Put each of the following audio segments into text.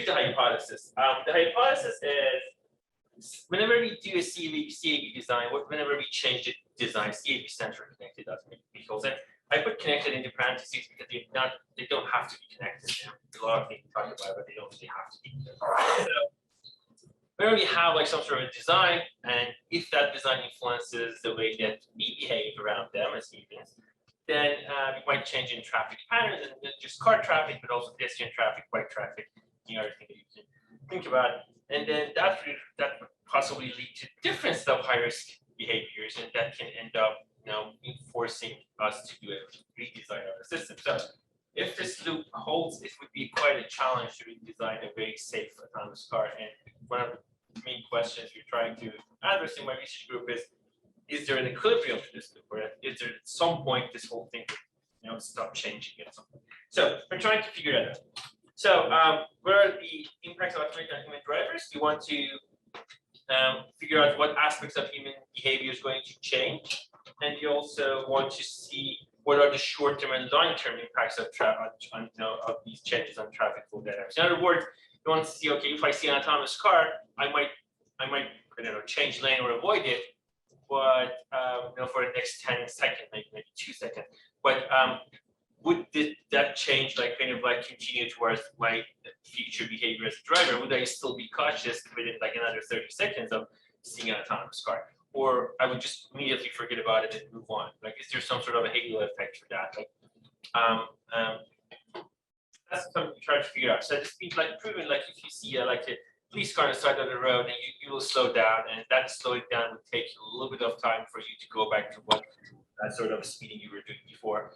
here's the hypothesis. The hypothesis is whenever we do a CAV design, whenever we change the design, CAV central connected vehicles, and I put connected into parentheses because they don't have to be connected. A lot of things to talk about, but they don't really have to be. So whenever we have like some sort of design, and if that design influences the way that we behave around them as humans, then we might change in traffic patterns, and not just car traffic, but also pedestrian traffic, bike traffic, other thing that you can think about. And then that would possibly lead to different of high risk behaviors, and that can end up, forcing us to do a redesign of the system. So if this loop holds, it would be quite a challenge to redesign a very safe autonomous car. And one of the main questions we're trying to address in my research group is there an equilibrium to this loop, or is there at some point this whole thing would, stop changing at some point? So we're trying to figure that out. So what are the impacts of automation on human drivers? We want to figure out what aspects of human behavior is going to change, and you also want to see what are the short-term and long-term impacts of of these changes on traffic flow dynamics. In other words, you want to see, okay, if I see an autonomous car, I might change lane or avoid it, but for the next 10 seconds, maybe 2 seconds. But would that change continue towards my future behavior as a driver? Would I still be cautious within another 30 seconds of seeing an autonomous car? Or I would just immediately forget about it and move on? Is there some sort of a halo effect for that? That's something we try to figure out. So this means proven, if you see a police car on the side of the road, and you will slow down, and that slowing down would take a little bit of time for you to go back to what sort of speeding you were doing before.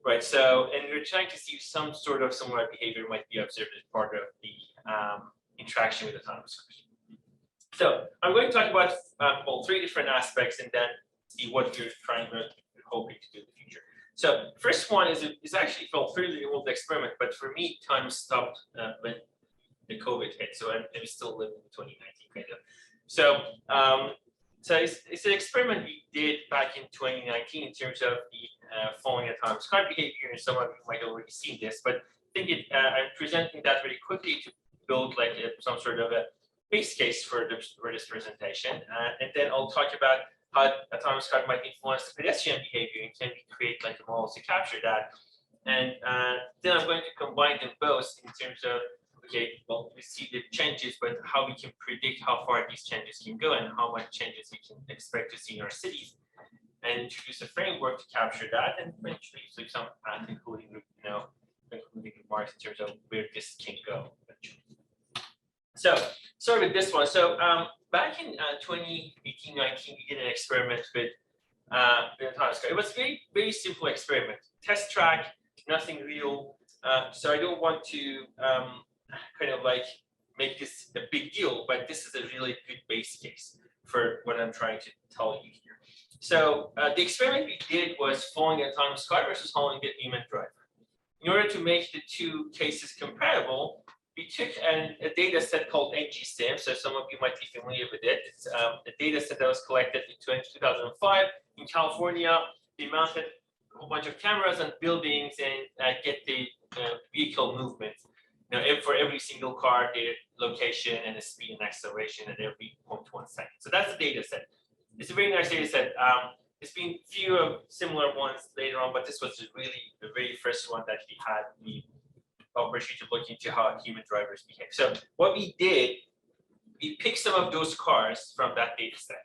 Right. So, and we're trying to see some sort of similar behavior might be observed as part of the interaction with autonomous cars. So I'm going to talk about three different aspects, and then see what we're hoping to do in the future. So first one is actually from a fairly old experiment, but for me, time stopped when the COVID hit. So I'm still living in 2019 kind of. So so it's an experiment we did back in 2019 in terms of the following autonomous car behavior, and some of you might have already seen this, but I think I'm presenting that very quickly to build some sort of a base case for this presentation, and then I'll talk about how autonomous car might influence the pedestrian behavior, and can we create a model to capture that, and then I'm going to combine them both in terms of, okay, well, we see the changes, but how we can predict how far these changes can go and how much changes we can expect to see in our cities, and introduce a framework to capture that, and eventually some including remarks in terms of where this can go eventually. So start with this one. So back in 2018-19, we did an experiment with autonomous car. It was a very, very simple experiment. Test track, nothing real. So I don't want to make this a big deal, but this is a really good base case for what I'm trying to tell you here. So the experiment we did was following an autonomous car versus following a human driver. In order to make the two cases comparable, we took a data set called NGSIM. So some of you might be familiar with it. It's a data set that was collected in 2005 in California. They mounted a whole bunch of cameras on buildings and get the vehicle movement. For every single car, their location and the speed and acceleration at every 0.1 second. So that's the data set. It's a very nice data set. There's been few of similar ones later on, but this was really the very first one that we had the opportunity to look into how human drivers behave. So what we did, we picked some of those cars from that data set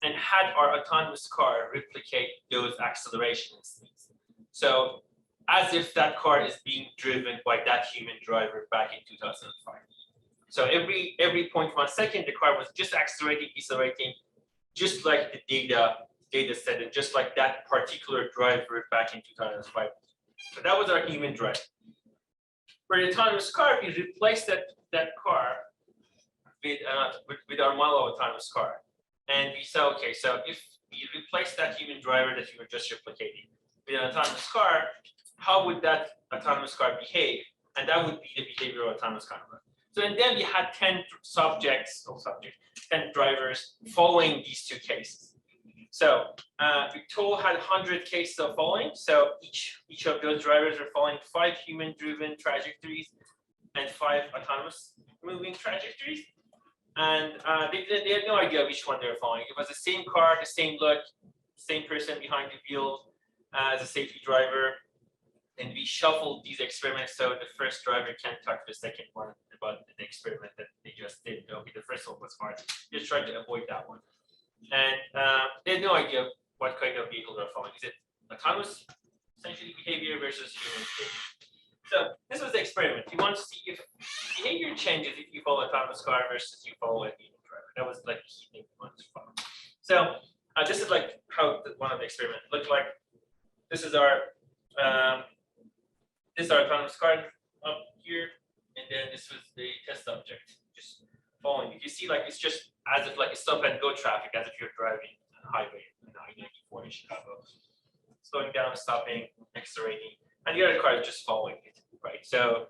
and had our autonomous car replicate those acceleration speeds. So as if that car is being driven by that human driver back in 2005. So every 0.1 second, the car was just accelerating, decelerating, just like the data set, and just like that particular driver back in 2005. So that was our human driver. For the autonomous car, we replaced that car with our model of autonomous car, and we said, okay, so if we replace that human driver that you were just replicating with an autonomous car, how would that autonomous car behave? And that would be the behavior of autonomous car. So and then we had 10 drivers following these two cases. So we total had 100 cases of following. So each of those drivers were following 5 human-driven trajectories and 5 autonomous moving trajectories. And they had no idea which one they were following. It was the same car, the same look, same person behind the wheel as a safety driver. And we shuffled these experiments so the first driver can't talk to the second one about the experiment that they just did. Okay, the first one was hard. Just tried to avoid that one. And they had no idea what kind of vehicle they're following. Is it autonomous, essentially, behavior versus human behavior? So this was the experiment. You want to see if behavior changes if you follow an autonomous car versus you follow a human driver. That was like the key thing we wanted to follow. So this is like how one of the experiments looked like. This is our autonomous car up here, and then this was the test subject just following. You can see like it's just as if like a stop and go traffic, as if you're driving on a highway on I-94 in Chicago, slowing down, stopping, accelerating, and the other car is just following it, right? So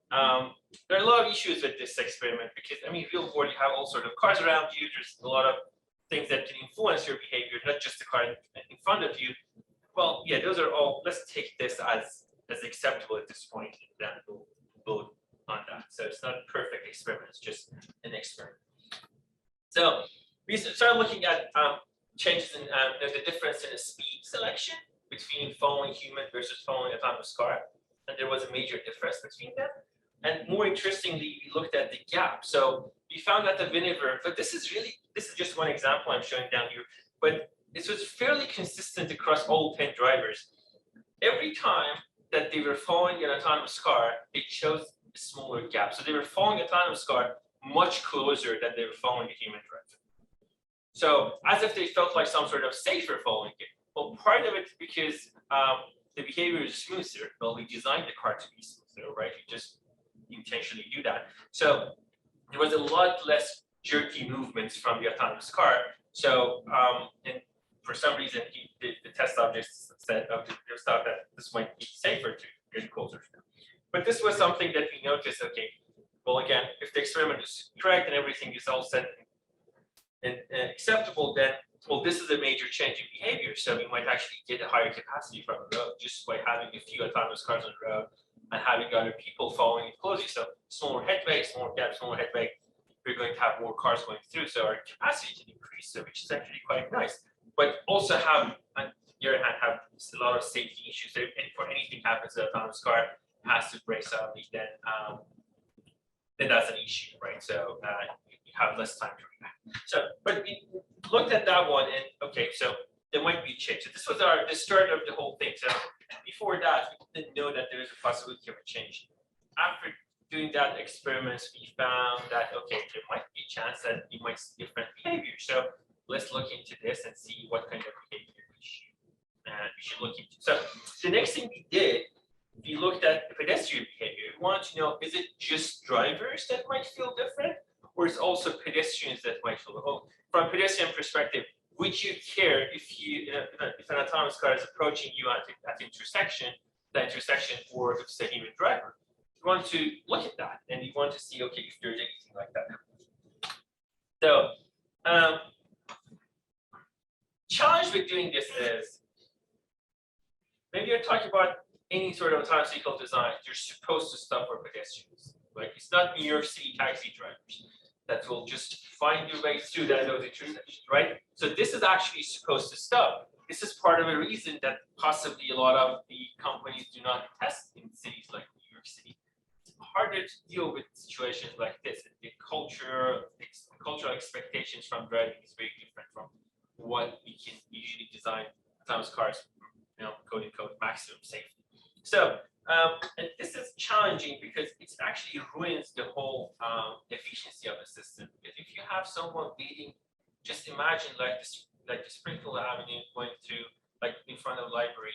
there are a lot of issues with this experiment because I mean, real world, you have all sorts of cars around you. There's a lot of things that can influence your behavior, not just the car in front of you. Well, yeah, those are all. Let's take this as acceptable at this point, and then we'll vote on that. So it's not a perfect experiment, it's just an experiment. So we started looking at changes in the difference in the speed selection between following human versus following autonomous car. And there was a major difference between them. And more interestingly, we looked at the gap. So we found that the whenever, but this is just one example I'm showing down here, but this was fairly consistent across all 10 drivers. Every time that they were following an autonomous car, it shows a smaller gap. So they were following an autonomous car much closer than they were following a human driver. So as if they felt like some sort of safer following it. Well, part of it because the behavior is smoother. Well, we designed the car to be smoother, right? You just intentionally do that. So there was a lot less jerky movements from the autonomous car. So and for some reason, the test subjects said, thought that this might be safer to get closer to them. But this was something that we noticed, okay, well, again, if the experiment is correct and everything is all set and acceptable, then, well, this is a major change in behavior. So we might actually get a higher capacity from the road just by having a few autonomous cars on the road and having other people following it closely. So smaller headway, smaller gap, smaller headway, we're going to have more cars going through. So our capacity can increase, so which is actually quite nice. But also have, on the other hand, have a lot of safety issues. So if anything happens to the autonomous car, it has to brake suddenly, then that's an issue, right? So you have less time to react. So, but we looked at that one, and okay, so there might be a change. So this was the start of the whole thing. So before that, we didn't know that there was a possibility of a change. After doing that experiments, we found that okay, there might be a chance that you might see different behavior. So let's look into this and see what kind of behavior we should look into. So the next thing we did, we looked at pedestrian behavior. We wanted to know, is it just drivers that might feel different, or is also pedestrians that might feel? Well, from a pedestrian perspective, would you care if if an autonomous car is approaching you at the intersection, or if it's a human driver? You want to look at that, and you want to see, okay, if there's anything like that. So challenge with doing this is, maybe you're talking about any sort of autonomous vehicle design, you're supposed to stop for pedestrians. Like, it's not New York City taxi drivers that will just find their way through those intersections, right? So this is actually supposed to stop. This is part of a reason that possibly a lot of the companies do not test in cities like New York City. It's harder to deal with situations like this. The cultural expectations from driving is very different from what we can usually design autonomous cars, quote unquote, maximum safety. So, and this is challenging because it actually ruins the whole efficiency of the system. Because if you have someone waiting, just imagine like the Springfield Avenue going through, like in front of the library,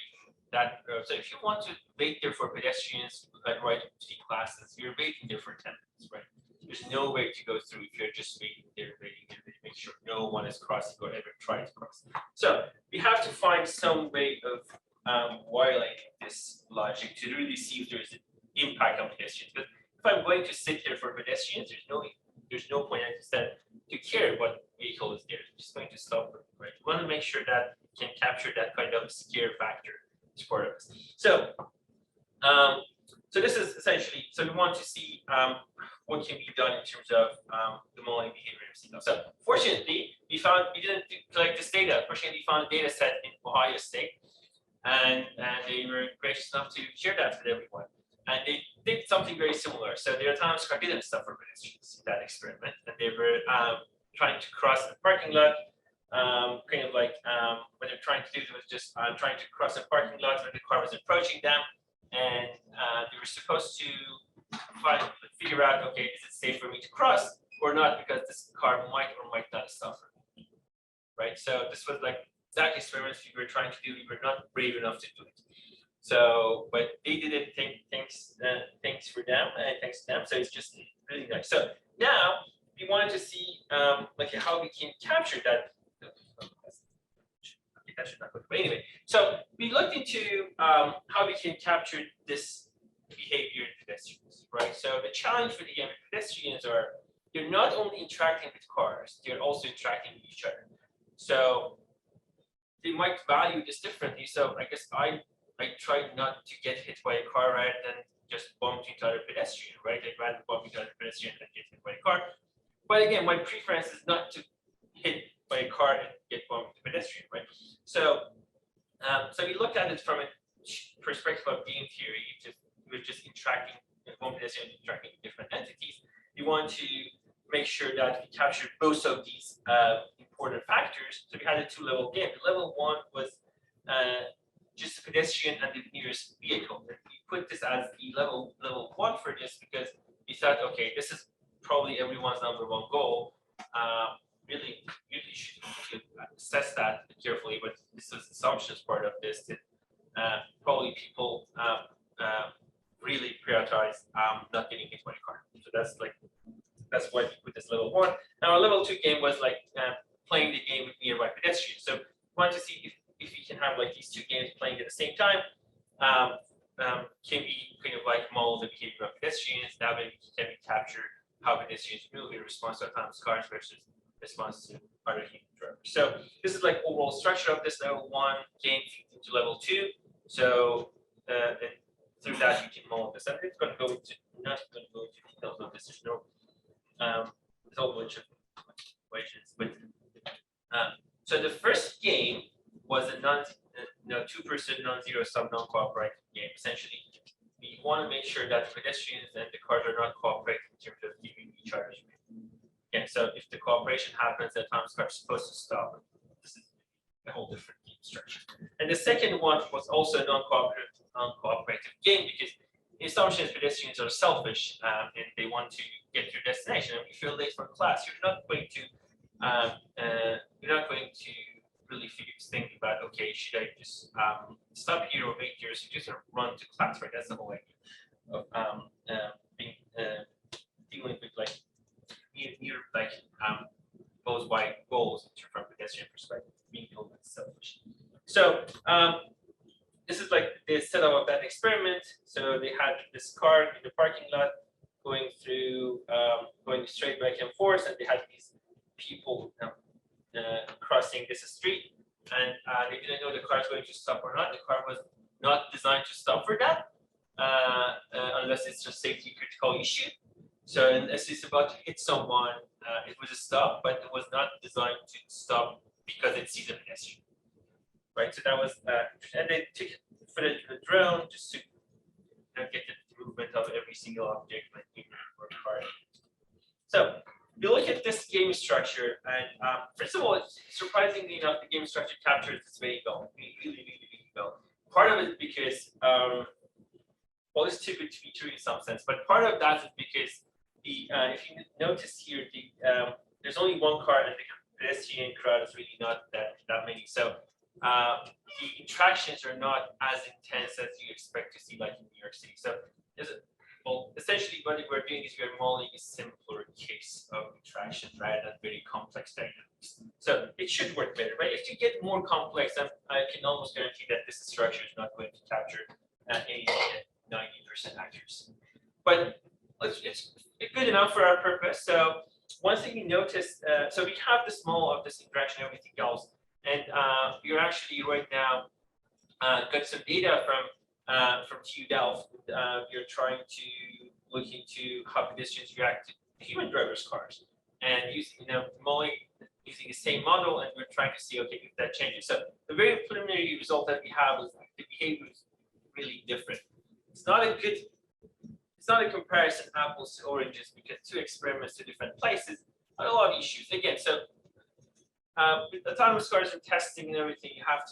that road. So if you want to wait there for pedestrians, like right to classes, you're waiting there for 10 minutes, right? There's no way to go through if you're just waiting there, make sure no one is crossing or ever trying to cross. So we have to find some way of violating this logic to really see if there's an impact on pedestrians. But if I'm going to sit here for pedestrians, there's no point, I said, to care what vehicle is there. It's just going to stop them, right? We want to make sure that we can capture that kind of scare factor as part of this. So So this is essentially, so we want to see what can be done in terms of the modeling behavior of signal. So fortunately, we didn't collect this data. Fortunately, we found a data set in Ohio State, and they were gracious enough to share that with everyone. And they did something very similar. So the autonomous car didn't stop for pedestrians in that experiment, and they were trying to cross the parking lot. Kind of like what they're trying to do was just trying to cross a parking lot when the car was approaching them, and they were supposed to figure out, okay, is it safe for me to cross or not, because this car might or might not stop for me, right? So this was like exact experiments we were trying to do. We were not brave enough to do it. So, but they did it. Thanks for them, and thanks to them. So it's just really nice. So now we wanted to see like how we can capture that. That should not go. But anyway, so we looked into how we can capture this behavior in pedestrians, right? So the challenge for the game with pedestrians are they're not only interacting with cars, they're also interacting with each other. So they might value this differently. So I guess I tried not to get hit by a car rather than just bump into other pedestrian, right? I'd rather bump into other pedestrian than get hit by a car. But again, my preference is not to hit by a car and get bumped into pedestrian, right? So, so we looked at it from a perspective of game theory. We're just interacting, one pedestrian interacting with different entities. We want to make sure that we capture both of these important factors. So we had a two-level game. Level one was just a pedestrian and the nearest vehicle. And we put this as the level one for this because we thought, okay, this is probably everyone's number one goal. Really should assess that carefully, but this is assumptions part of this. That probably people really prioritize not getting hit by a car. So that's why we put this level one. Now our level two game was like playing the game with nearby pedestrians. So we want to see if we can have like these two games playing at the same time. Can we kind of like model the behavior of pedestrians? That way can we capture how pedestrians move in response to autonomous cars versus response to other human drivers. So this is like overall structure of this level one game into level two. So and through that you can model this. I'm not going to go into details of this. There's no there's a whole bunch of equations, but so the first game was a two-person non-zero sum non-cooperative game. Essentially, we want to make sure that pedestrians and the cars are not cooperating in terms of giving each other. Okay, so if the cooperation happens, the autonomous car is supposed to stop. This is a whole different game structure. And the second one was also a non-cooperative game because the assumption is pedestrians are selfish and they want to get to your destination. And if you're late for class, you're not going to really think about, okay, should I just stop here or wait here? So you just run to class, right? That's the whole idea of dealing with like those wide goals from pedestrian perspective, being a little bit selfish. So this is like the setup of that experiment. So they had this car in the parking lot going through, going straight back and forth, and they had these people crossing this street, and they didn't know the car was going to stop or not. The car was not designed to stop for that, unless it's a safety critical issue. So as it's about to hit someone, it was a stop, but it was not designed to stop because it sees a pedestrian. Right, so that was, and they took footage of the drone just to get the movement of every single object, like human or car. So you look at this game structure, and first of all, surprisingly enough, the game structure captures this very well, really well. Part of it is because, well, it's too good to be true in some sense, but part of that is because the if you notice here, there's only one car, and the pedestrian crowd is really not that many. So the interactions are not as intense as you expect to see, like in New York City. So well, essentially what we're doing is we're modeling a simpler case of interactions rather than very complex dynamics. So it should work better, right? If you get more complex, then I can almost guarantee that this structure is not going to capture any 90% accuracy. But it's good enough for our purpose. So one thing you notice, so we have this model of this interaction and everything else, and we're actually right now got some data from from TU Delft, you're trying to look into how pedestrians react to human driverless cars, and using the same model, and we're trying to see, okay, if that changes. So the very preliminary result that we have is the behavior is really different. It's not a comparison apples to oranges, because two experiments to different places are a lot of issues. Again, so with autonomous cars and testing and everything, you have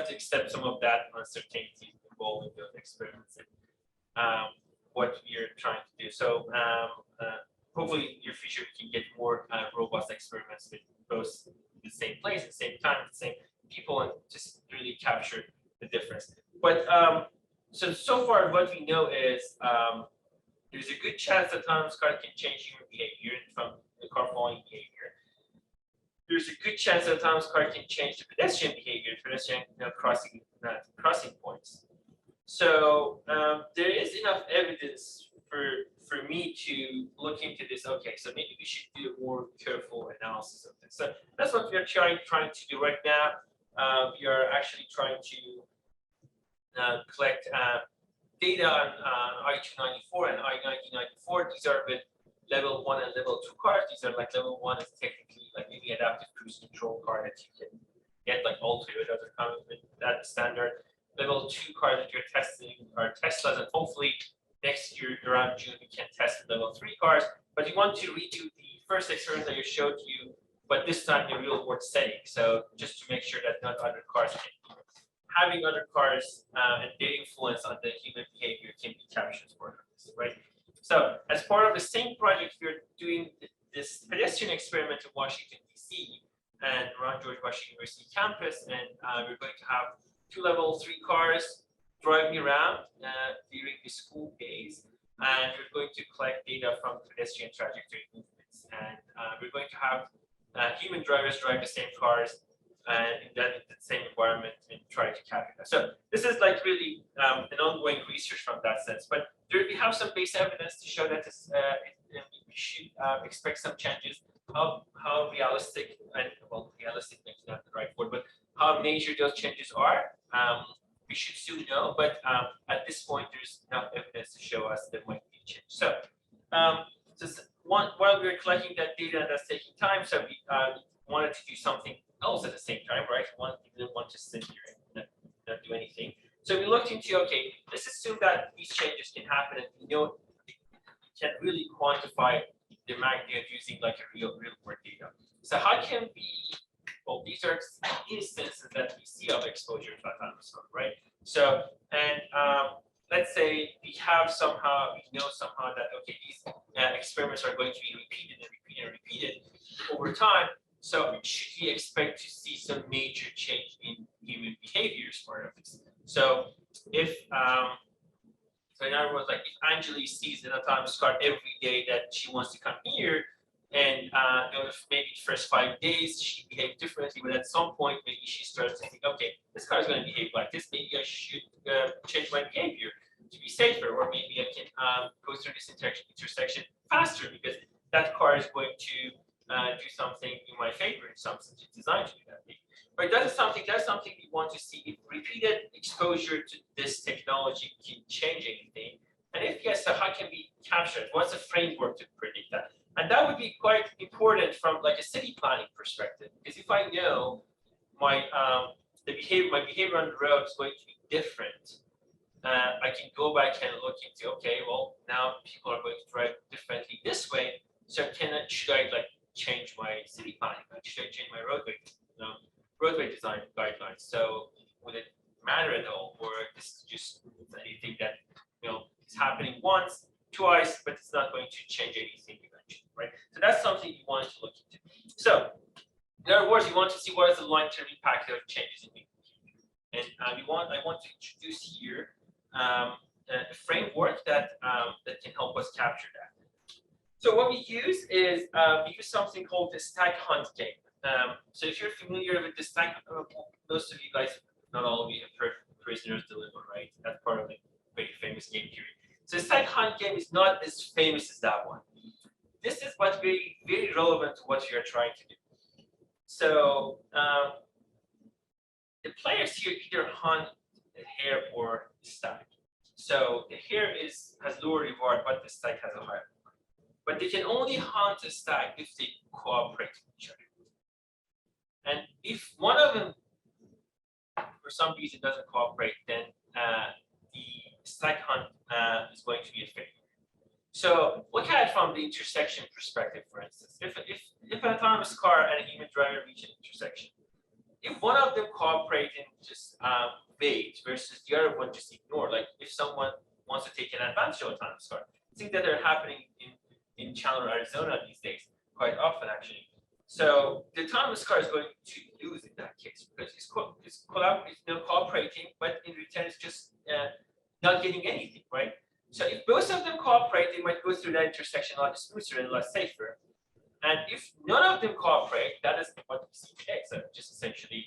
to accept some of that uncertainty involved in those experiments and what you're trying to do. So hopefully in your future we can get more robust experiments with both the same place, the same time, the same people, and just really capture the difference. But so far what we know is there's a good chance that autonomous cars can change human behavior from the car following behavior. There's a good chance that autonomous car can change the pedestrian behavior, pedestrian crossing points. So there is enough evidence for me to look into this. Okay, so maybe we should do a more careful analysis of this. So that's what we are trying to do right now. We are actually trying to collect data on I-294 and I-1994. These are with level 1 and level 2 cars. These are like level 1 is technically like maybe adaptive cruise control car that you can get, like all Toyotas are coming with that standard. Level 2 cars that you're testing are Teslas, and hopefully next year around June we can test level 3 cars. But you want to redo the first experiment that I showed you, but this time in a real world setting. So just to make sure that not other cars can, having other cars and their influence on the human behavior can be captured as part of this, right? So as part of the same project, we're doing this pedestrian experiment in Washington, D.C. and around George Washington University campus, and we're going to have 2 level 3 cars driving around during the school days, and we're going to collect data from pedestrian trajectory movements, and we're going to have human drivers drive the same cars in the same environment and try to capture that. So this is like really an ongoing research from that sense, but we have some base evidence to show that this, we should expect some changes. How realistic, and well, realistic is not the right word, but how major those changes are, we should soon know. But at this point, there's enough evidence to show us there might be a change. So, while we're collecting that data, that's taking time. So we wanted to do something else at the same time, right? We didn't want to sit here and not do anything. So we looked into, okay, let's assume that these changes can happen, and we know we can really quantify the magnitude using like a real world data. So how can we, well, these are instances that we see of exposure to autonomous code, right? So, and let's say we have somehow, we know somehow that, okay, these experiments are going to be repeated and repeated and repeated over time. So should we expect to see some major change in human behavior as part of this? So if, so in other words, like if Anjali sees an autonomous car every day that she wants to come here, and maybe the first 5 days she behaves differently, but at some point maybe she starts to think, okay, this car is going to behave like this. Maybe I should change my behavior to be safer, or maybe I can go through this intersection faster because that car is going to do something in my favor. It's something designed to do that. But that's something we want to see if repeated exposure to this technology can change anything. And if yes, so how can we capture it? What's the framework to predict that? And that would be quite important from like a city planning perspective, because if I know my behavior on the road is going to be different, I can go back and look into, okay, well, now people are going to drive differently this way. So should I like change my city planning? Should I change my roadway design guidelines? So would it matter at all, or this is just anything that is happening once, twice, but it's not going to change anything eventually, right? So that's something you want to look into. So in other words, you want to see what is the long-term impact of changes in behavior, and I want to introduce here a framework that can help us capture that. So what we use is we use something called the stack hunt game. So if you're familiar with the stack, most of you guys, not all of you, have heard Prisoners Deliver, right? That's part of the very famous game theory. So the stack hunt game is not as famous as that one. This is what's very, very relevant to what you're trying to do. So the players here either hunt hair or stack. So the hair has lower reward, but the stack has a higher reward. But they can only hunt a stack if they cooperate with each other. And if one of them, for some reason, doesn't cooperate, then the stack hunt is going to be a failure. So look at it from the intersection perspective, for instance. If an autonomous car and a human driver reach an intersection, if one of them cooperate and just wait versus the other one just ignore, like if someone wants to take an advantage of autonomous car, things that are happening in Chandler, Arizona these days quite often actually. So the autonomous car is going to lose in that case because it's cooperating, but in return it's just not getting anything, right? So if both of them cooperate, they might go through that intersection a lot smoother and a lot safer. And if none of them cooperate, that is what we see today. So just essentially,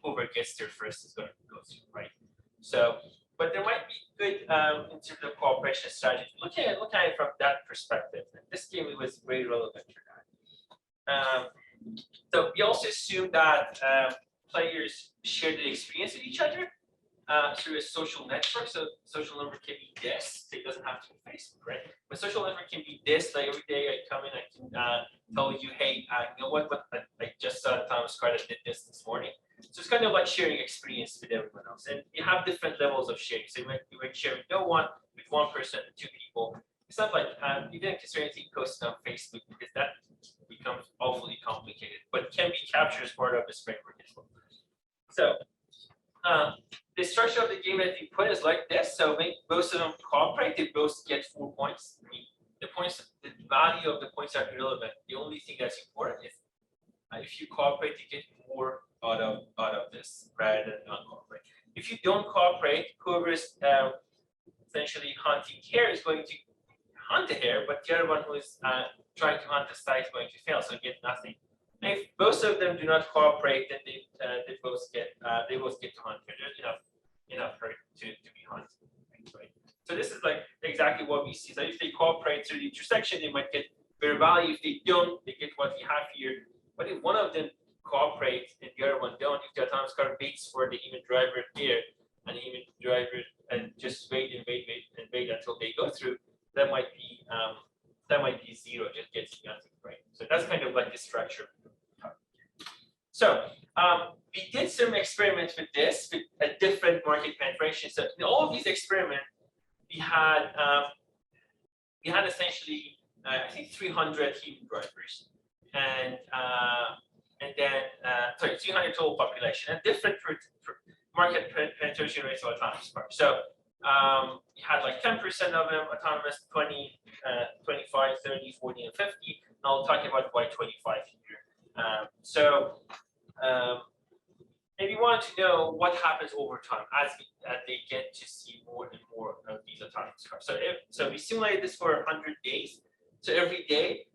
whoever gets there first is going to go through, right? So, but there might be good in terms of cooperation strategy. Look at it from that perspective. And this game was very relevant for that. So we also assume that players share the experience with each other through a social network. So social network can be this. It doesn't have to be Facebook, right? But social network can be this. Like every day I come in, I can tell you, hey, you know what? I just saw a autonomous car that did this morning. So it's kind of like sharing experience with everyone else. And you have different levels of sharing. So you might share with no one, with one person, with two people. It's not like you didn't consider anything posted on Facebook because that becomes awfully complicated, but can be captured as part of this framework as well. So the structure of the game that we put is like this. So when both of them cooperate, they both get 4 points. I mean, the value of the points are irrelevant. The only thing that's important is if you cooperate, you get more out of this rather than not cooperate. If you don't cooperate, whoever is essentially hunting hair is going to hunt the hair, but the other one who is trying to hunt the stack is going to fail, so get nothing. And if both of them do not cooperate, then they both get to hunt. There's enough hurt to be hunted. Right? So this is like exactly what we see. So if they cooperate through the intersection, they might get better value. If they don't, they get what we have here. But if one of them cooperates and the other one don't, if the autonomous car waits for the human driver there, and the human driver and just wait until they go through, that might be zero, just gets nothing, right? So that's kind of like the structure. So we did some experiments with this with a different market penetration. So in all of these experiments, we had essentially I think 300 human drivers, and then 300 total population, and different market penetration rates of autonomous cars. So you had like 10% of them autonomous, 20, 25, 30, 40, and 50. And I'll talk about why 25 here. And we want to know what happens over time as they get to see more and more of these autonomous cars. So we simulated this for 100 days. So every day,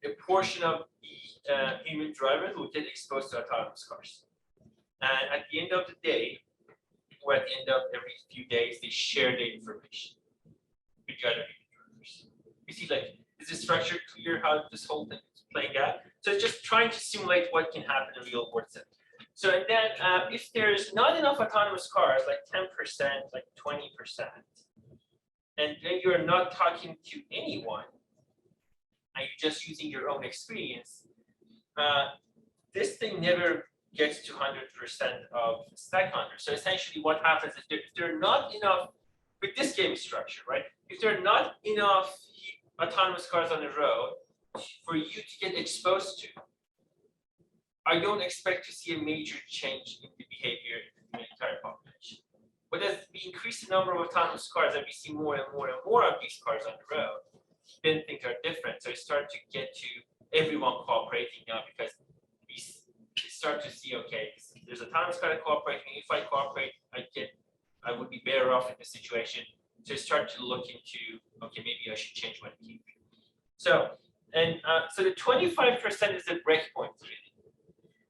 a portion of the human drivers will get exposed to autonomous cars. And at the end of the day, or at the end of every few days, they share the information with the other human drivers. You see, like, is the structure clear how this whole thing is playing out? So it's just trying to simulate what can happen in real world setting. So and then if there's not enough autonomous cars, like 10%, like 20%, and then you're not talking to anyone, and you're just using your own experience, this thing never gets to 100% of stack hunters. So essentially what happens is if there are not enough, with this game structure, right? If there are not enough autonomous cars on the road for you to get exposed to, I don't expect to see a major change in the behavior in the entire population. But as we increase the number of autonomous cars and we see more and more and more of these cars on the road, then things are different. So we start to get to everyone cooperating now because we start to see, okay, there's autonomous car cooperating. If I cooperate, I would be better off in this situation. So we start to look into, okay, maybe I should change my behavior. So the 25% is the breakpoint really.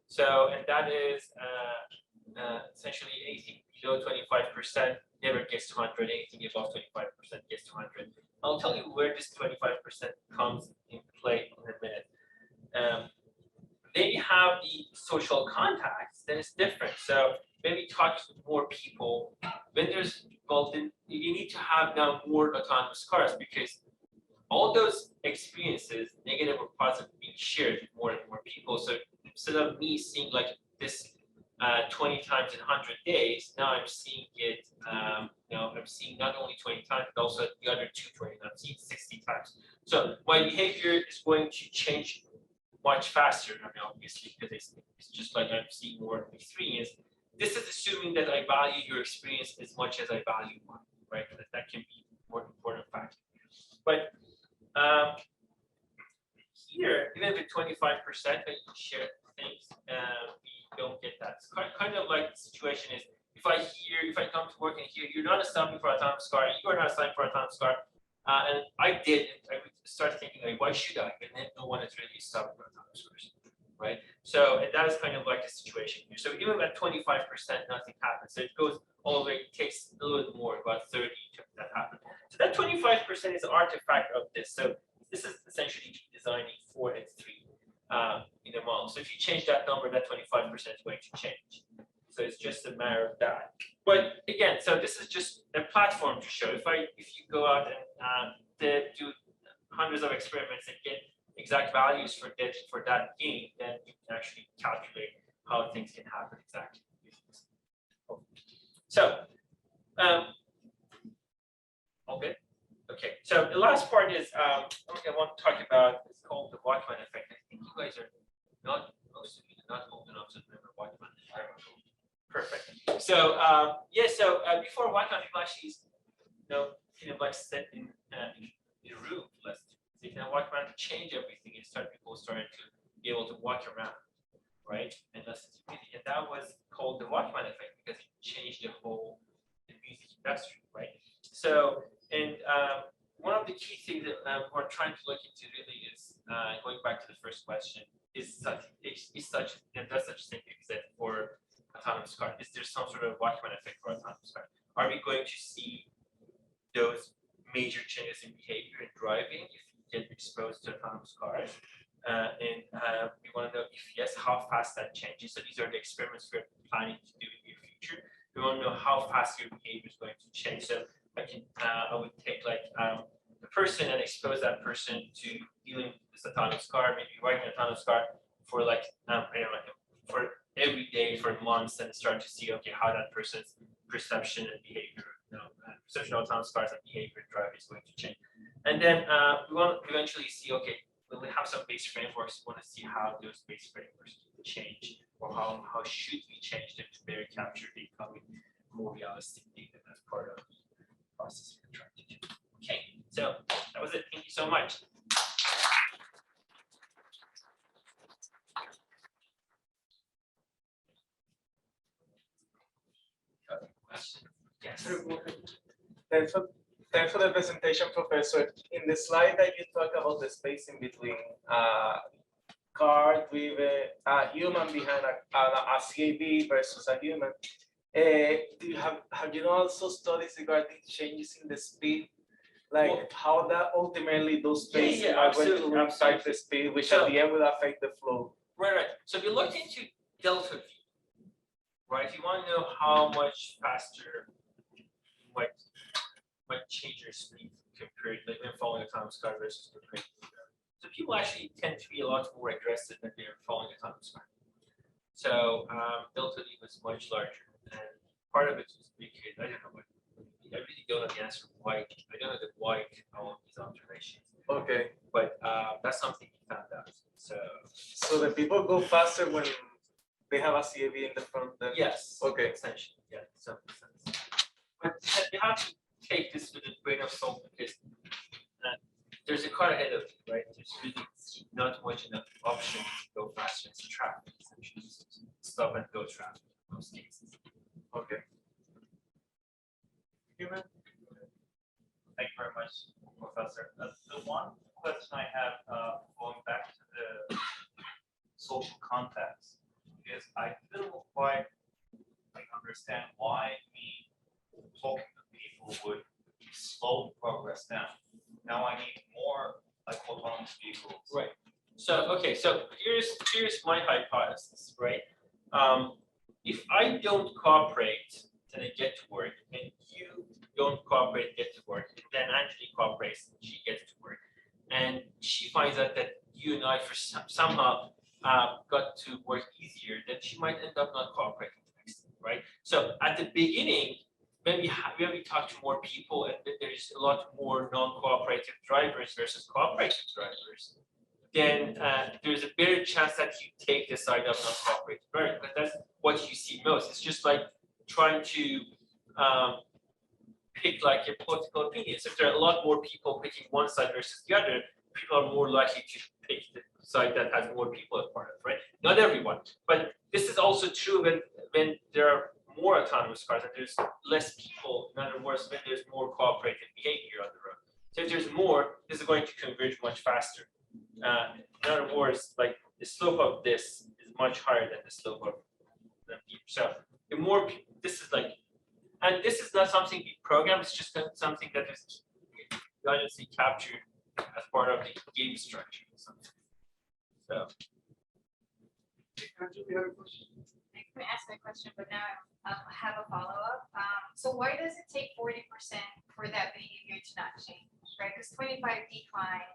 So and that is essentially anything below 25% never gets to 100. Anything above 25% gets to 100. I'll tell you where this 25% comes in play in a minute. Then you have the social contacts, then it's different. So maybe talk to more people. When there's, well, then you need to have now more autonomous cars, because all those experiences, negative or positive, being shared with more and more people. So instead of me seeing like this 20 times in 100 days, now I'm seeing it, I'm seeing not only 20 times, but also the other 220, I'm seeing 60 times. So my behavior is going to change much faster. I mean, obviously, because it's just like I'm seeing more experience. This is assuming that I value your experience as much as I value mine, right? That can be more important factor. But here, even with 25% that you share things, we don't get that. It's kind of like the situation is, if I come to work and hear you're not stopping for autonomous car, you are not stopping for autonomous car, and I didn't, I would start thinking like, why should I? And then no one is really stopping for autonomous cars, right? So, and that is kind of like the situation here. So even at 25%, nothing happens. So it goes all the way, it takes a little bit more, about 30 to that happen. So that 25% is an artifact of this. So this is essentially designing 4 and 3 in the model. So if you change that number, that 25% is going to change. So it's just a matter of that. But again, so this is just a platform to show. If you go out and do hundreds of experiments and get exact values for that gain, then you can actually calculate how things can happen exactly. So, okay. So the last part is I want to talk about. It's called the Watchman effect. I think you guys are not most of you are not old enough to remember Watchman. Perfect. So before Watchman, people actually kind of like sit in a room. They can walk around to change everything, and people started to be able to walk around, right? And listen to music. And that was called the Walkman effect, because it changed the whole music industry, right? So, and one of the key things that we're trying to look into really is going back to the first question: does such a thing exist for autonomous car? Is there some sort of Walkman effect for autonomous car? Are we going to see those major changes in behavior and driving if you get exposed to autonomous cars? We want to know if yes, how fast that changes. So these are the experiments we're planning to do in your future. We want to know how fast your behavior is going to change. So I would take like the person and expose that person to dealing with this autonomous car, maybe riding an autonomous car for like for every day for months, and start to see how that person's perception and behavior, perception of autonomous cars and behavior and driving is going to change. And then we want to eventually see, will we have some base frameworks? We want to see how those base frameworks change, or how should we change them to better capture the becoming more realistic data as part of the process we're trying to do. Okay, so that was it. Thank you so much. Yes. Thanks for the presentation, Professor. In the slide that you talk about the space in between car with a human behind a CAB versus a human, have you also studies regarding changes in the speed? Like how that ultimately those spaces are going to impact the speed, which at the end will affect the flow. Right. So if you look into delta V, right? If you want to know how much faster you might change your speed compared, like when following autonomous car versus compared. So people actually tend to be a lot more aggressive when they're following autonomous car. So delta V was much larger, and part of it was because I don't know what. I really don't know the answer why. I don't know why all of these observations. Okay. But that's something we found out. So the people go faster when they have a CAV in the front. Then? Yes. Okay. Essentially, yeah. Some sense. But you have to take this with a grain of salt, because there's a car ahead of you, right? There's really not much enough option to go faster. It's traffic, essentially. Stop and go traffic in most cases. Okay. Human. Thank you very much, Professor. The one question I have, going back to the social context, is I didn't quite understand why me talking to people would slow progress down. Now I need more autonomous vehicles. Right. So here's my hypothesis, right? If I don't cause and you don't cooperate, get to work, and then Angeli cooperates, and she gets to work, and she finds out that you and I, for somehow, got to work easier, then she might end up not cooperating the next time, right? So at the beginning, when we talk to more people, and there's a lot more non-cooperative drivers versus cooperative drivers, then there's a better chance that you take the side of non-cooperative drivers, because that's what you see most. It's just like trying to pick like a political opinion. So if there are a lot more people picking one side versus the other, people are more likely to pick the side that has more people as part of it, right? Not everyone, but this is also true when there are more autonomous cars and there's less people. In other words, when there's more cooperative behavior on the road. So if there's more, this is going to converge much faster. In other words, like the slope of this is much higher than the slope of the people. So the more this is like, and this is not something we program. It's just something that is obviously captured as part of the game structure or something. So. I'm going to ask my question, but now I have a follow-up. So why does it take 40% for that behavior to not change, right? Because 25 decline,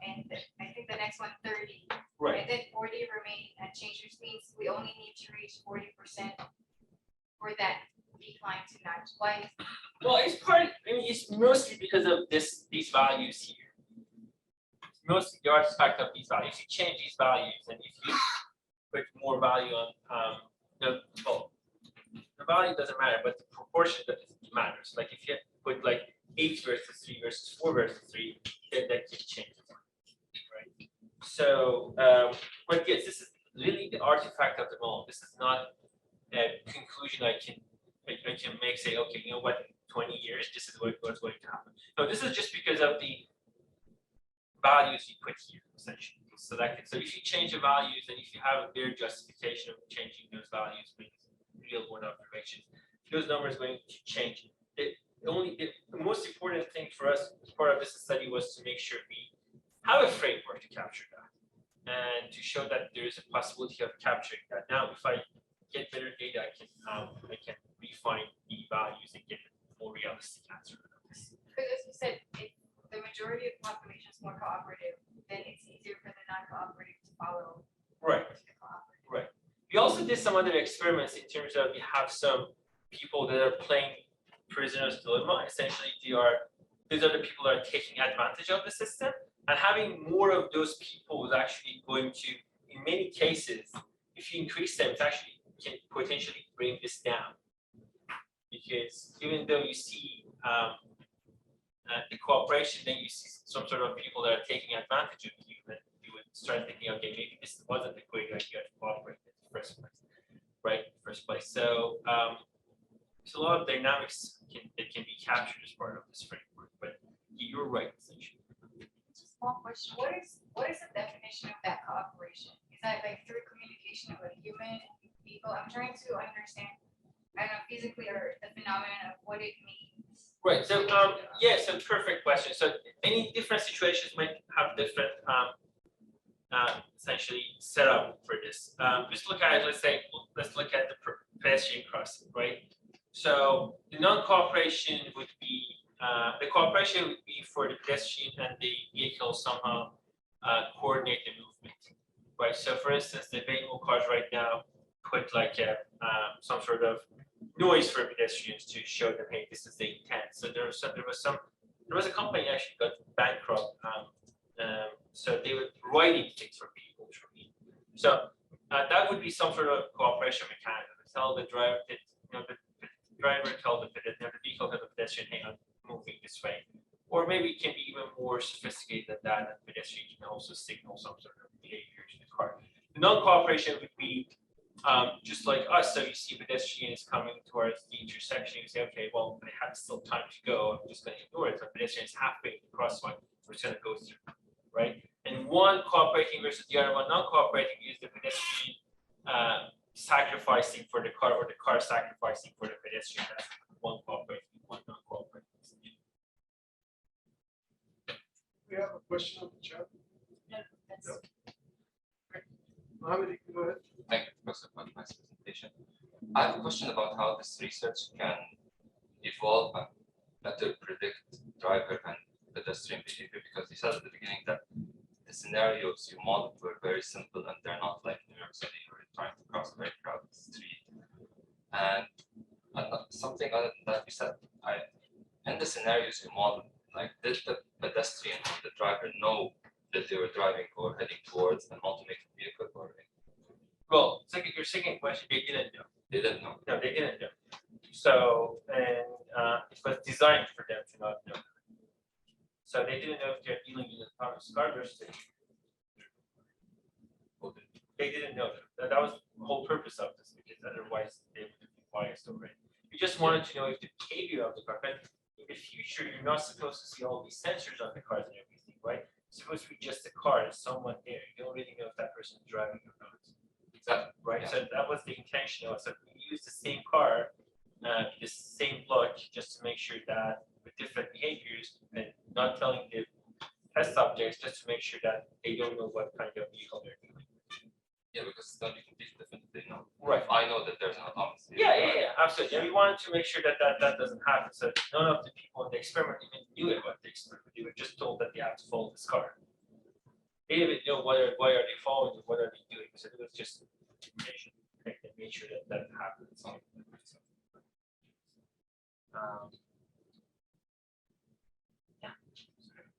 and I think the next one 30, right? And then 40 remain unchanged, which means we only need to reach 40% for that decline to not. Why? Well, it's it's mostly because of these values here. It's mostly the artifact of these values. If you change these values, and if you put more value on the value doesn't matter, but the proportion that matters. Like if you put like 8 versus 3 versus 4 versus 3, then that can change, right? So, but yes, this is really the artifact of the model. This is not a conclusion I can make, say, okay, you know what, 20 years, this is what's going to happen. No, this is just because of the values you put here, essentially. So if you change the values, and if you have a better justification of changing those values with real world observations, those numbers are going to change. The most important thing for us as part of this study was to make sure we have a framework to capture that, and to show that there is a possibility of capturing that. Now, if I get better data, I can refine the values and get a more realistic answer. Because as you said, if the majority of the population is more cooperative, then it's easier for the non-cooperative to follow. Right. The cooperative. Right. We also did some other experiments in terms of we have some people that are playing prisoner's dilemma. Essentially, these are the people that are taking advantage of the system, and having more of those people is actually going to, in many cases, if you increase them, it actually can potentially bring this down. Because even though you see the cooperation, then you see some sort of people that are taking advantage of you, and you would start thinking, okay, maybe this wasn't a great idea to cooperate in the first place, right? So, there's a lot of dynamics that can be captured as part of this framework, but you're right, essentially. Just one question: What is the definition of that cooperation? Is that like through communication of a human people? I'm trying to understand, I don't know, physically or the phenomenon of what it means. Right. So, yeah. So, perfect question. So, any different situations might have different, essentially, setup for this. Just look at it. Let's look at the pedestrian crossing, right? So, the non-cooperation would be the cooperation would be for the pedestrian and the vehicle somehow coordinate the movement, right? So, for instance, the vehicle cars right now put like some sort of noise for pedestrians to show them, hey, this is the intent. So there was a company actually got bankrupt. So they were writing things for people to read. So that would be some sort of cooperation mechanism. Tell the driver that, the driver tell the vehicle to the pedestrian, hey, I'm moving this way. Or maybe it can be even more sophisticated than that, and the pedestrian can also signal some sort of behavior to the car. The non-cooperation would be just like us. So you see pedestrian is coming towards the intersection, you say, okay, well, I have still time to go, I'm just going to ignore it. So pedestrian is halfway across one, we're just going to go through, right? And one cooperating versus the other one non-cooperating is the pedestrian sacrificing for the car, or the car sacrificing for the pedestrian. That's one cooperating, one non-cooperating. We have a question on the chat. No, that's Mohammed, you can go ahead. Thank you, Professor, for the nice presentation. I have a question about how this research can evolve and better predict driver and pedestrian behavior? Because you said at the beginning that the scenarios you modeled were very simple and they're not like New York City where you're trying to cross a very crowded street. And something other than that, you said, in the scenarios you modeled, like did the pedestrian and the driver know that they were driving or heading towards an automated vehicle or Well, your second question, they didn't know. they didn't know? No, they didn't know. So, and it was designed for them to not know. So they didn't know if they're dealing with autonomous garbage. They didn't know that. That was the whole purpose of this, because otherwise they would be biased already. We just wanted to know if the behavior of the car, but in the future, you're not supposed to see all these sensors on the cars and everything, right? It's supposed to be just a car and someone there. You don't really know if that person is driving or not. Exactly. Right, Yeah. so that was the intention of it. So we used the same car, the same look, just to make sure that with different behaviors and not telling the test subjects, just to make sure that they don't know what kind of vehicle they're doing. Yeah, because then you can be different. They know. Right. If I know that there's an autonomous vehicle, Yeah, absolutely. And we wanted to make sure that that doesn't happen. So none of the people in the experiment even knew about the experiment. They were just told that they have to follow this car. They didn't know why are they following and what are they doing. So it was just information. They made sure that happens. Yeah.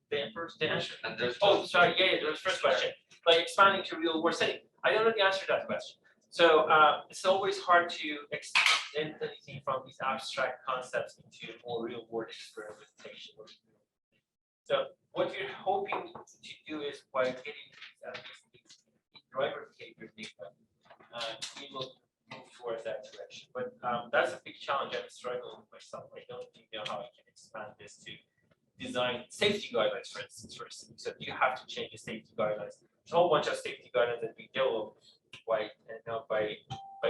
The answer. and there's Oh, sorry. Yeah, there was first question. Like expanding to real world setting. I don't know the answer to that question. So it's always hard to extend anything from these abstract concepts into more real world experimentation. So what we're hoping to do is by getting these driver behavior data, we will move towards that direction. But that's a big challenge. I'm struggling with myself. I don't think know how I can expand this to design safety guidelines, for instance. So you have to change the safety guidelines. There's a whole bunch of safety guidelines that we develop by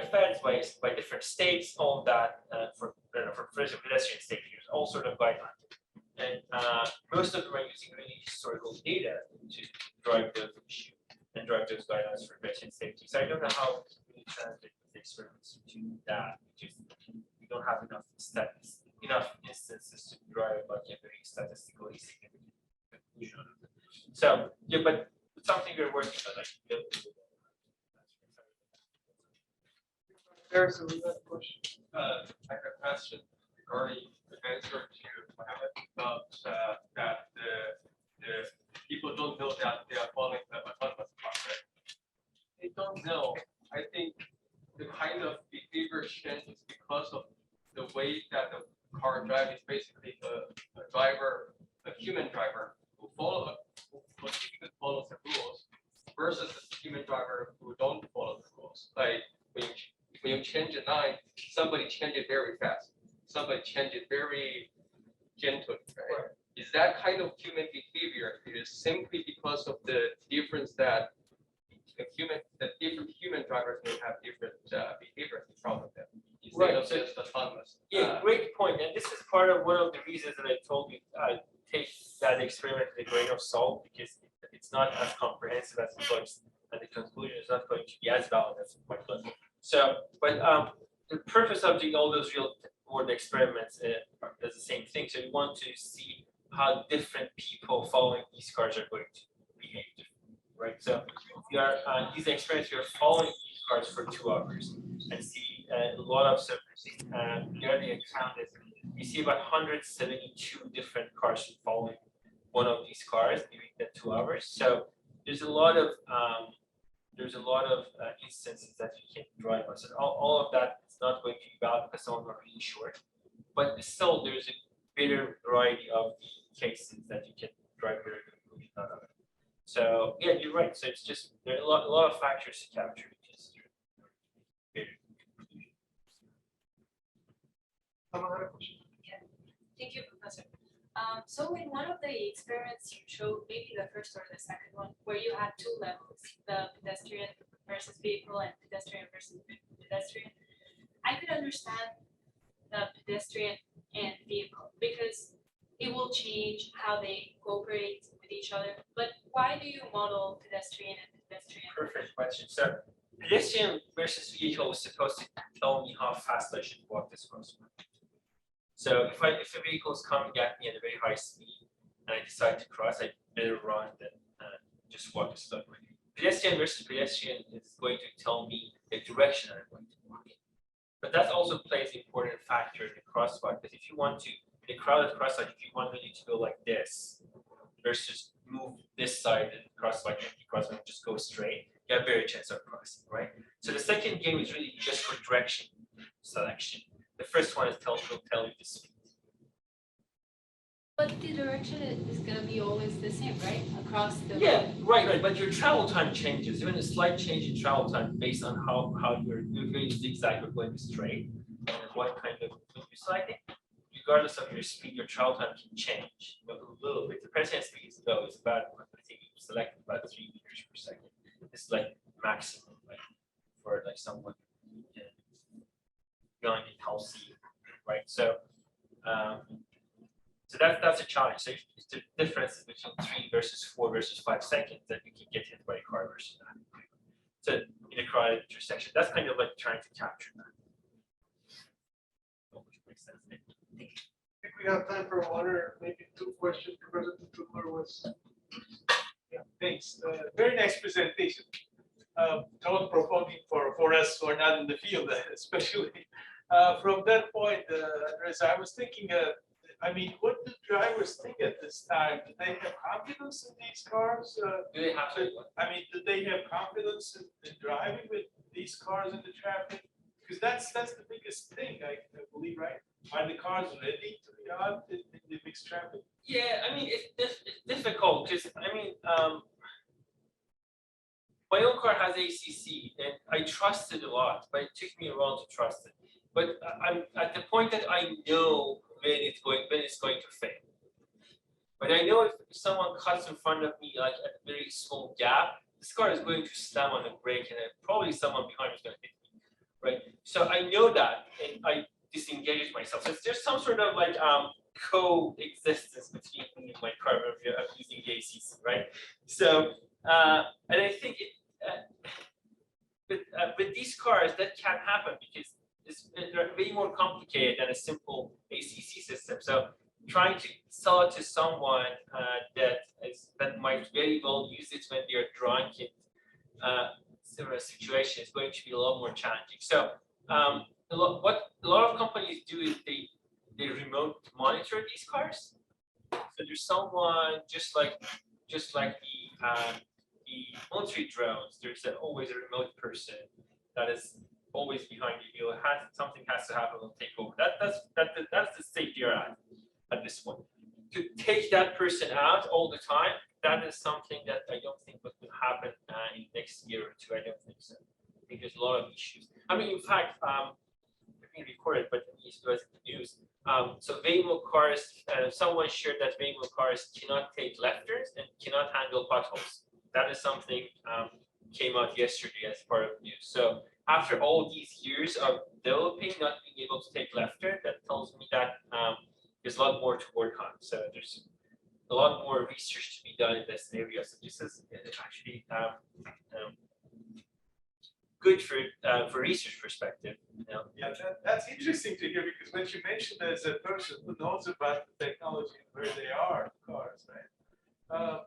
feds, by different states, all of that for pedestrian safety. There's all sort of guidelines. And most of them are using really historical data to drive those issues and drive those guidelines for pedestrian safety. So I don't know how to really translate the experiments to that, because we don't have enough instances to drive like a very statistically significant conclusion of it. So yeah, but it's something we're working on. There's a question. I have a question regarding the answer to Mohammed about that the people don't know that they are following the autonomous car, right? They don't know. I think the kind of behavior change is because of the way that the car drives is basically a driver, a human driver who follows the rules versus a human driver who don't follow the rules. Like when you change a line, somebody change it very fast. Somebody change it very gentle, right? Is that kind of human behavior? It is simply because of the difference that different human drivers may have different behaviors in front of them. Instead of just autonomous. Yeah, great point. And this is part of one of the reasons that I told you take that experiment with a grain of salt, because it's not as comprehensive as it looks, and the conclusion is not going to be as valid as it might look. So, but the purpose of doing all those real world experiments is the same thing. So we want to see how different people following these cars are going to behave, right? So we are these experiments, we are following these cars for 2 hours and see a lot of surfaces. The early account is we see about 172 different cars following one of these cars during the 2 hours. So there's a lot of instances that you can drive on. So all of that is not going to be valid because some of them are really short, but still there's a bigger variety of cases that you can drive very conclusion out of it. So yeah, you're right. So it's just there are a lot of factors to capture. Thank you, Professor. So in one of the experiments you showed, maybe the first or the second one, where you had 2 levels, the pedestrian versus vehicle and pedestrian versus pedestrian, I could understand the pedestrian and vehicle because it will change how they cooperate with each other. But why do you model pedestrian and pedestrian? Perfect question. So pedestrian versus vehicle is supposed to tell me how fast I should walk this crosswalk. So if a vehicle is coming at me at a very high speed and I decide to cross, I better run than just walk a slow way. Pedestrian versus pedestrian is going to tell me the direction I'm going to walk in. But that also plays an important factor in the crosswalk, because if you want to, in a crowded crosswalk, if you want really to go like this versus move this side and crosswalk, empty crosswalk, just go straight, you have a better chance of crossing, right? So the second game is really just for direction selection. The first one is will tell you the speed. But the direction is gonna be always the same, right? Across the. Yeah, right. But your travel time changes. Even a slight change in travel time based on how you're going zigzag or going straight, and what kind of move you're selecting. Regardless of your speed, your travel time can change a little bit. The present speed is low. It's about, I think you selected about 3 meters per second. It's like maximum, like for like someone young and healthy, right? So. So that's a challenge. So if the difference is between 3 versus 4 versus 5 seconds, then you can get hit by a car versus that. So in a crowded intersection, that's kind of like trying to capture that. Which makes sense. I think we have time for one or maybe two questions. Professor Talebpour was. Yeah, thanks. Very nice presentation. Thought provoking for us who are not in the field, especially. From that point, as I was thinking, I mean, what do drivers think at this time? Do they have confidence in these cars? Do they have to? I mean, do they have confidence in driving with these cars in the traffic? Because that's the biggest thing, I believe, right? Are the cars ready to be out in the mixed traffic? Yeah, I mean, it's difficult because I mean, my own car has ACC and I trust it a lot, but it took me a while to trust it. But I'm at the point that I know when it's going to fail. But I know if someone cuts in front of me like at a very small gap, this car is going to slam on the brake and then probably someone behind me is going to hit me, right? So I know that and I disengage myself. So there's some sort of like coexistence between me and my car when I'm using the ACC, right? So and I think with these cars that can happen because they're way more complicated than a simple ACC system. So trying to sell it to someone that might very well use it when they're drunk in similar situation is going to be a lot more challenging. So what a lot of companies do is they remote monitor these cars. So there's someone just like the military drones. There's always a remote person that is always behind you. Something has to happen, will take over. That's the state you're at this point. To take that person out all the time, that is something that I don't think will happen in next year or two. I don't think so. I think there's a lot of issues. I mean, in fact, being recorded, but it was in the news. So Waymo cars, someone shared that Waymo cars cannot take left turns and cannot handle potholes. That is something came out yesterday as part of the news. So after all these years of developing, not being able to take left turn, that tells me that there's a lot more to work on. So there's a lot more research to be done in this area. So this is actually good for research perspective. You know? Yeah, that's interesting to hear because when you mentioned as a person who knows about the technology and where they are, cars, right?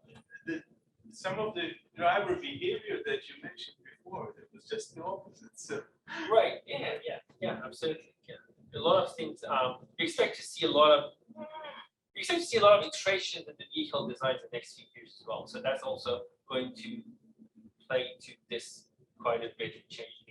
Some of the driver behavior that you mentioned before, it was just the opposite. So. Right. Yeah. Absolutely. Yeah. A lot of things. We expect to see a lot of iterations in the vehicle design the next few years as well. So that's also going to play into this quite a bit and change